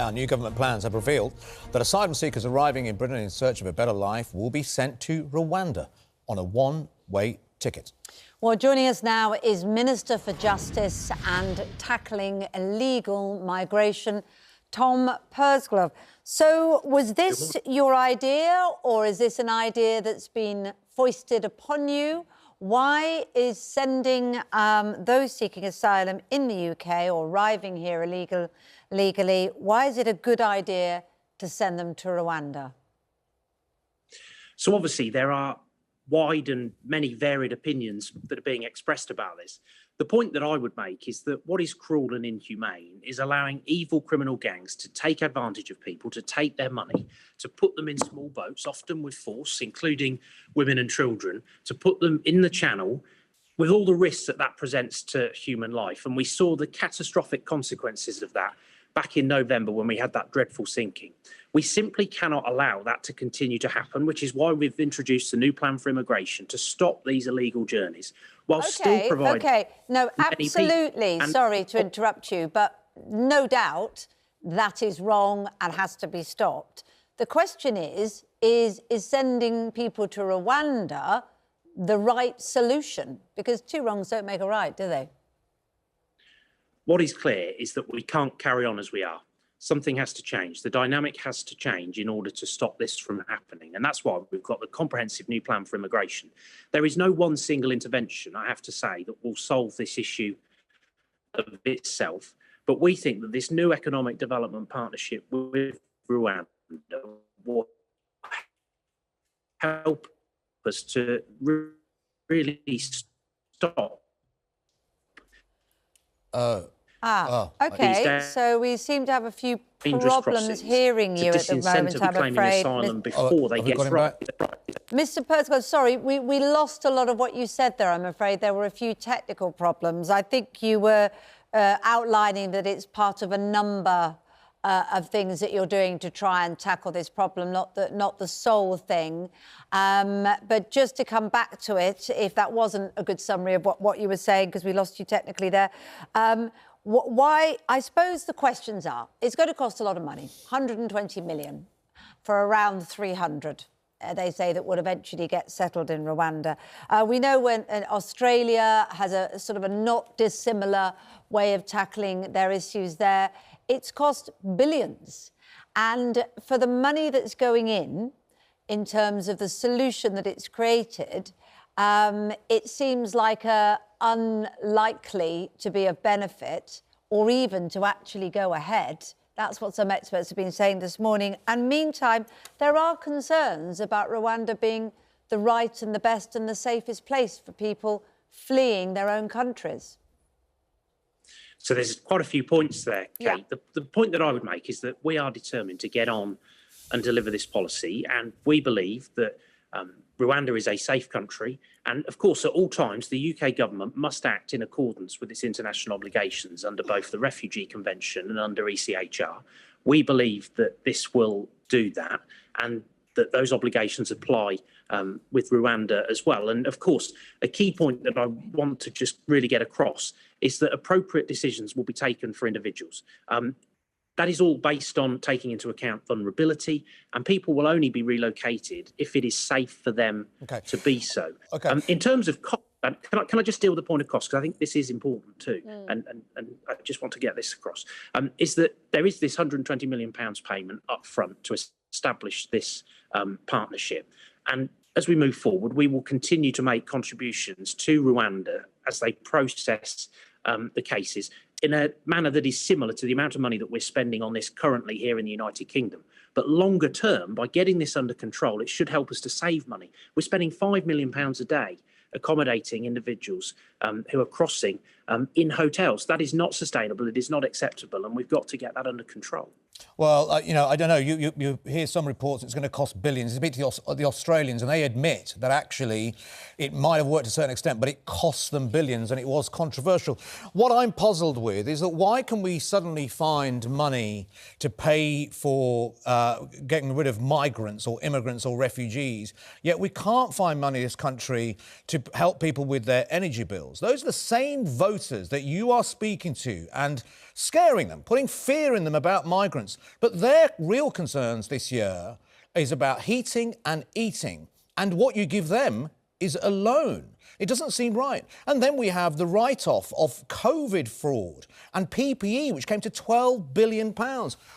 Now, new government plans have revealed that asylum seekers arriving in Britain in search of a better life will be sent to Rwanda on a one-way ticket. Well, joining us now is Minister for Justice and Tackling Illegal Migration, Tom Pursglove. So was this your idea, or is this an idea that's been foisted upon you? Why is sending those seeking asylum in the UK or arriving here legally, why is it a good idea to send them to Rwanda? So obviously there are wide and many varied opinions that are being expressed about this. The point that I would make is that what is cruel and inhumane is allowing evil criminal gangs to take advantage of people, to take their money, to put them in small boats, often with force, including women and children, to put them in the channel with all the risks that that presents to human life. And we saw the catastrophic consequences of that back in November when we had that dreadful sinking. We simply cannot allow that to continue to happen, which is why we've introduced the new plan for immigration to stop these illegal journeys while still providing... OK, no, absolutely. Sorry to interrupt you, but no doubt that is wrong and has to be stopped. The question is sending people to Rwanda the right solution? Because two wrongs don't make a right, do they? What is clear is that we can't carry on as we are. Something has to change. The dynamic has to change in order to stop this from happening. And that's why we've got the comprehensive new plan for immigration. There is no one single intervention, I have to say, that will solve this issue of itself. But we think that this new economic development partnership with Rwanda will help us to really stop. OK, so we seem to have a few problems hearing you at the moment, I'm afraid. Asylum before they get right. Mr Pursglove, sorry, we lost a lot of what you said there, I'm afraid. There were a few technical problems. I think you were outlining that it's part of a number of things that you're doing to try and tackle this problem, not the sole thing. But just to come back to it, if that wasn't a good summary of what you were saying, because we lost you technically there, why, I suppose the questions are, it's going to cost a lot of money, 120 million for around 300. They say that would eventually get settled in Rwanda. We know when Australia has a sort of a not dissimilar way of tackling their issues there. It's cost billions. And for the money that's going in terms of the solution that it's created, it seems like unlikely to be of benefit or even to actually go ahead. That's what some experts have been saying this morning. And meantime, there are concerns about Rwanda being the right and the best and the safest place for people fleeing their own countries. So there's quite a few points there, Kate. Yeah. The point that I would make is that we are determined to get on and deliver this policy. And we believe that Rwanda is a safe country. And of course, at all times, the UK government must act in accordance with its international obligations under both the Refugee Convention and under ECHR. We believe that this will do that and that those obligations apply with Rwanda as well. And of course, a key point that I want to just really get across is that appropriate decisions will be taken for individuals. That is all based on taking into account vulnerability, and people will only be relocated if it is safe for them to be so. In terms of cost, can I just deal with the point of cost, because I think this is important too, and I just want to get this across, is that there is this £120 million payment up front to establish this partnership. And as we move forward, we will continue to make contributions to Rwanda as they process the cases in a manner that is similar to the amount of money that we're spending on this currently here in the United Kingdom. But longer term, by getting this under control, it should help us to save money. We're spending £5 million a day accommodating individuals who are crossing in hotels. That is not sustainable, it is not acceptable, and we've got to get that under control. Well, you know, I don't know, you hear some reports it's going to cost billions. You speak to the Australians and they admit that actually it might have worked to a certain extent, but it cost them billions and it was controversial. What I'm puzzled with is that why can we suddenly find money to pay for getting rid of migrants or immigrants or refugees, yet we can't find money in this country to help people with their energy bills? Those are the same voters that you are speaking to and scaring them, putting fear in them about migrants. But their real concerns this year is about heating and eating. And what you give them is a loan. It doesn't seem right. And then we have the write-off of COVID fraud and PPE, which came to £12 billion.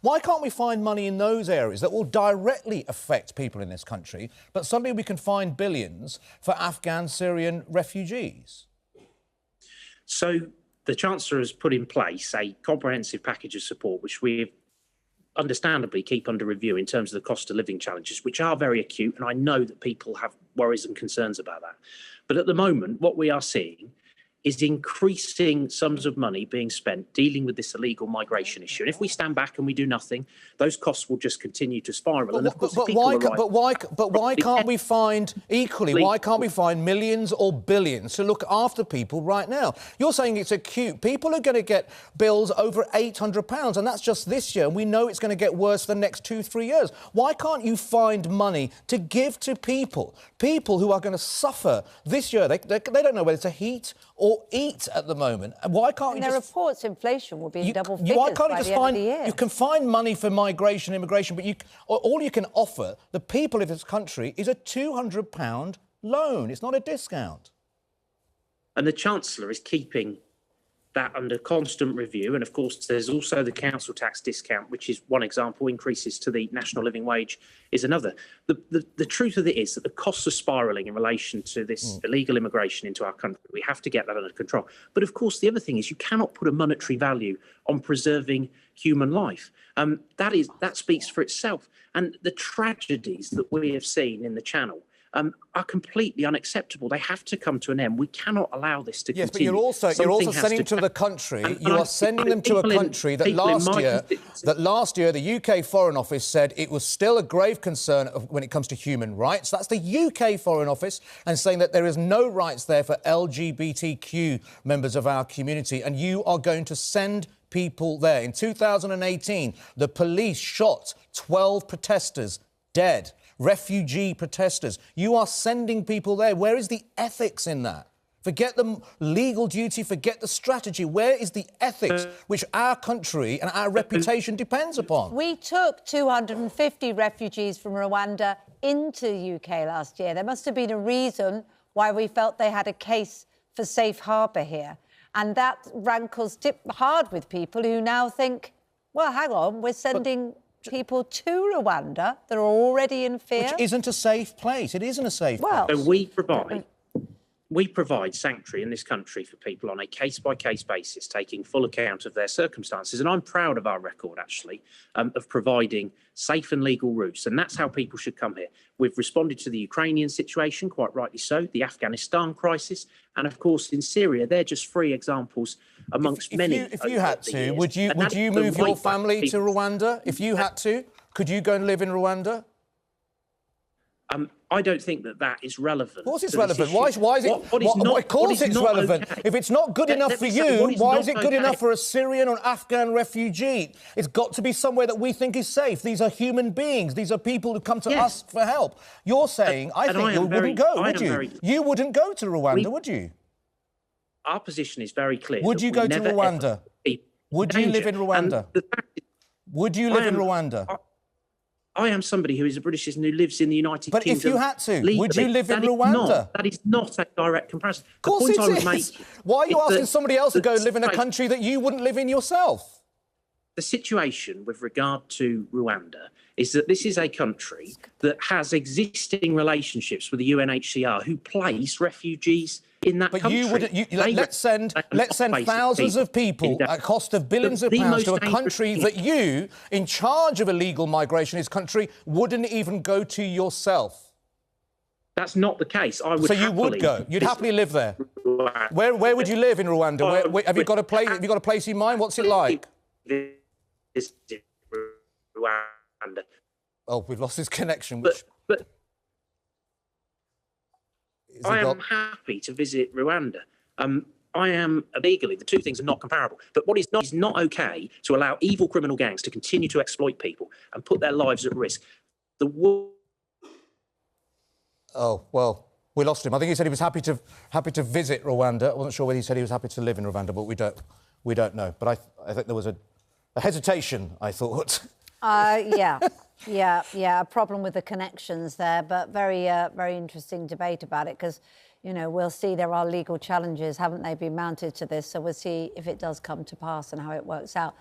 Why can't we find money in those areas that will directly affect people in this country, but suddenly we can find billions for Afghan, Syrian refugees? So the Chancellor has put in place a comprehensive package of support, which we understandably keep under review in terms of the cost of living challenges, which are very acute. And I know that people have worries and concerns about that. But at the moment, what we are seeing is increasing sums of money being spent dealing with this illegal migration issue. And if we stand back and we do nothing, those costs will just continue to spiral. But why can't we find equally? Why can't we find millions or billions to look after people right now? You're saying it's acute. People are going to get bills over £800, and that's just this year. And we know it's going to get worse the next 2-3 years. Why can't you find money to give to people who are going to suffer this year? They don't know whether to heat or eat at the moment. Why can't you just... just... reports inflation will be in double figures why can't you by just the end find... of the year? You can find money for migration, immigration, but all you can offer the people of this country is a £200 loan. It's not a discount. And the Chancellor is keeping that under constant review. And of course, there's also the council tax discount, which is one example. Increases to the national living wage is another. The truth of it is that the costs are spiralling in relation to this illegal immigration into our country. We have to get that under control. But of course, the other thing is you cannot put a monetary value on preserving human life. That speaks for itself. And the tragedies that we have seen in the Channel are completely unacceptable. They have to come to an end. We cannot allow this to continue. Yes, but you're also sending them to the country. You are sending them to a country that last year the UK Foreign Office said it was still a grave concern when it comes to human rights. That's the UK Foreign Office, and saying that there is no rights there for LGBTQ members of our community, and you are going to send people there. In 2018, the police shot 12 protesters dead. Refugee protesters. You are sending people there. Where is the ethics in that? Forget the legal duty, forget the strategy. Where is the ethics which our country and our reputation depends upon? We took 250 refugees from Rwanda into the UK last year. There must have been a reason why we felt they had a case for safe harbour here. And that rankles hard with people who now think, well, hang on, we're sending... people to Rwanda that are already in fear. Which isn't a safe place. It isn't a safe place. So we provide sanctuary in this country for people on a case-by-case basis, taking full account of their circumstances. And I'm proud of our record, actually, of providing safe and legal routes. And that's how people should come here. We've responded to the Ukrainian situation, quite rightly so, the Afghanistan crisis. And, of course, in Syria, they're just 3 examples amongst many. If you had to, would you move your family to Rwanda? If you had to, could you go and live in Rwanda? I don't think that is relevant. Of course it's relevant. Why is it? Of course it's relevant. Okay. If it's not good enough for you, why is it good enough for a Syrian or Afghan refugee? It's got to be somewhere that we think is safe. These are human beings. These are people who come to us for help. You're saying, I think you wouldn't go, would you? You wouldn't go to Rwanda, would you? Our position is very clear. Would you go to Rwanda? Would you live in Rwanda? Would you live in Rwanda? I am somebody who is a British citizen who lives in the United Kingdom. But if you had to, legally, would you live in Rwanda? That is not a direct comparison. Of course it is. Why are you asking somebody else to go live in a country that you wouldn't live in yourself? The situation with regard to Rwanda is that this is a country that has existing relationships with the UNHCR who place refugees in that country. But let's send thousands of people at a cost of billions of pounds to a country that you, in charge of illegal migration in this country, wouldn't even go to yourself. That's not the case. So you would go. You'd happily live there. Where would you live in Rwanda? Have you got a place? Have you got a place in mind? What's it like? Rwanda. Oh, we've lost his connection. But I am happy to visit Rwanda. I am legally, the two things are not comparable. But what is not okay to allow evil criminal gangs to continue to exploit people and put their lives at risk. Oh, well, we lost him. I think he said he was happy to visit Rwanda. I wasn't sure whether he said he was happy to live in Rwanda, but we don't know. But I think there was a hesitation, I thought. Yeah, a problem with the connections there, but very interesting debate about it because, you know, we'll see there are legal challenges, haven't they, been mounted to this? So we'll see if it does come to pass and how it works out.